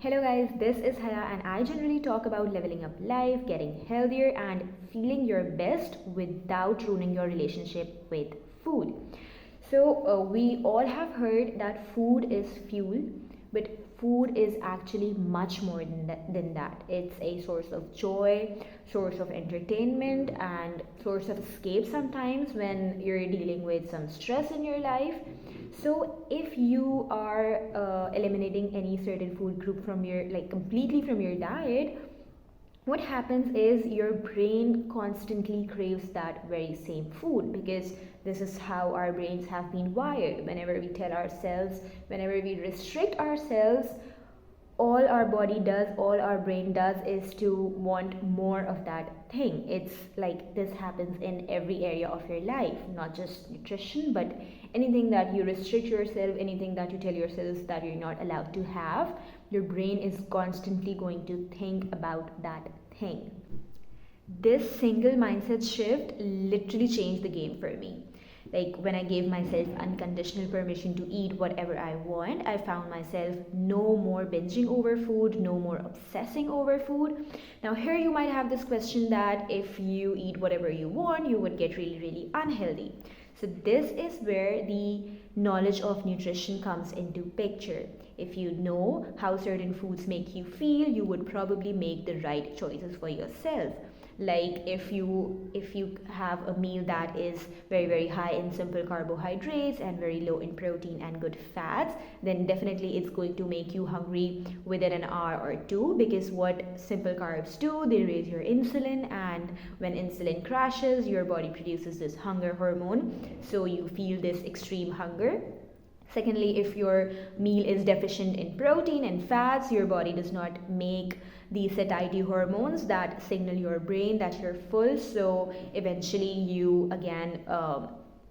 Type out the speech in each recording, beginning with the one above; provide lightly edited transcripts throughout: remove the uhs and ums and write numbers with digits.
Hello guys, this is Haya and I generally talk about leveling up life, getting healthier and feeling your best without ruining your relationship with food. We all have heard that food is fuel, but food is actually much more than that. It's a source of joy, source of entertainment and source of escape sometimes when you're dealing with some stress in your life. So if you are eliminating any certain food group from your completely from your diet, what happens is your brain constantly craves that very same food, because this is how our brains have been wired. Whenever we tell ourselves, whenever we restrict ourselves, all our body does, all our brain does is to want more of that thing. It's like this happens in every area of your life, not just nutrition, but anything that you restrict yourself, anything that you tell yourselves that you're not allowed to have, your brain is constantly going to think about that thing. This single mindset shift literally changed the game for me. Like when I gave myself unconditional permission to eat whatever I want, I found myself no more binging over food, no more obsessing over food. Now, here you might have this question that if you eat whatever you want, you would get really, really unhealthy. So, this is where the knowledge of nutrition comes into picture. If you know how certain foods make you feel, you would probably make the right choices for yourself. Like if you have a meal that is very high in simple carbohydrates and very low in protein and good fats, then definitely it's going to make you hungry within an hour or two, because what simple carbs do, they raise your insulin, and when insulin crashes, your body produces this hunger hormone, so you feel this extreme hunger. Secondly, if your meal is deficient in protein and fats, your body does not make the satiety hormones that signal your brain that you're full. So eventually you again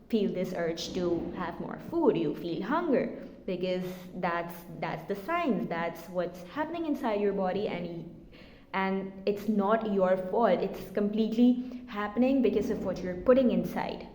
feel this urge to have more food. You feel hunger, because that's the signs. That's what's happening inside your body, and it's not your fault. It's completely happening because of what you're putting inside.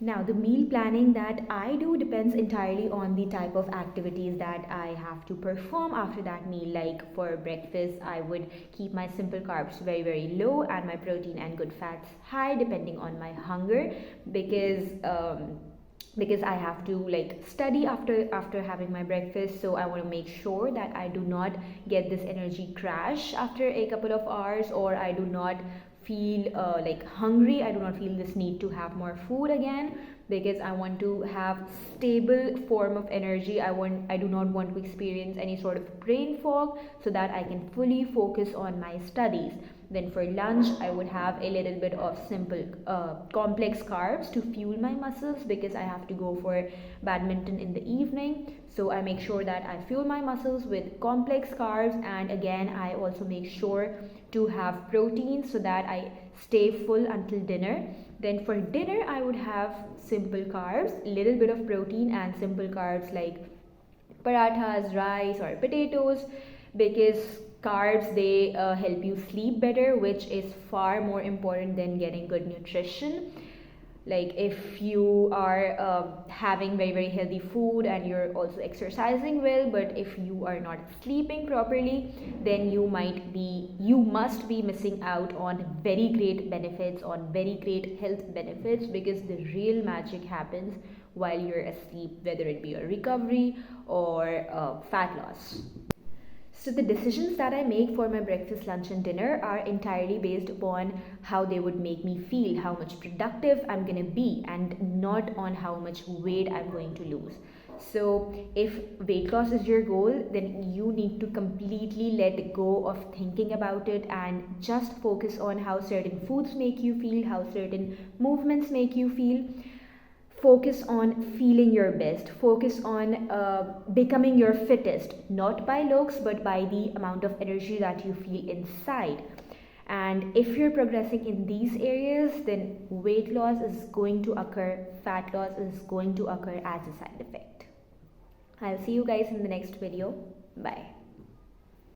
Now, the meal planning that I do depends entirely on the type of activities that I have to perform after that meal. Like for breakfast, I would keep my simple carbs very low and my protein and good fats high, depending on my hunger, because I have to study after having my breakfast. So I want to make sure that I do not get this energy crash after a couple of hours, or I do not feel hungry. I do not feel this need to have more food again, because I want to have stable form of energy. I do not want to experience any sort of brain fog, so that I can fully focus on my studies. Then for lunch, I would have a little bit of simple complex carbs to fuel my muscles, because I have to go for badminton in the evening. So I make sure that I fuel my muscles with complex carbs, and again I also make sure to have protein so that I stay full until dinner. Then for dinner, I would have simple carbs, little bit of protein, and simple carbs like parathas, rice or potatoes, because carbs, they help you sleep better, which is far more important than getting good nutrition. Like if you are having very healthy food and you're also exercising well, but if you are not sleeping properly, then you must be missing out on very great benefits, on very great health benefits, because the real magic happens while you're asleep, whether it be a recovery or fat loss. So the decisions that I make for my breakfast, lunch and dinner are entirely based upon how they would make me feel, how much productive I'm going to be, and not on how much weight I'm going to lose. So if weight loss is your goal, then you need to completely let go of thinking about it and just focus on how certain foods make you feel, how certain movements make you feel. Focus on feeling your best. Focus on becoming your fittest, not by looks, but by the amount of energy that you feel inside. And if you're progressing in these areas, then weight loss is going to occur, fat loss is going to occur as a side effect. I'll see you guys in the next video. Bye.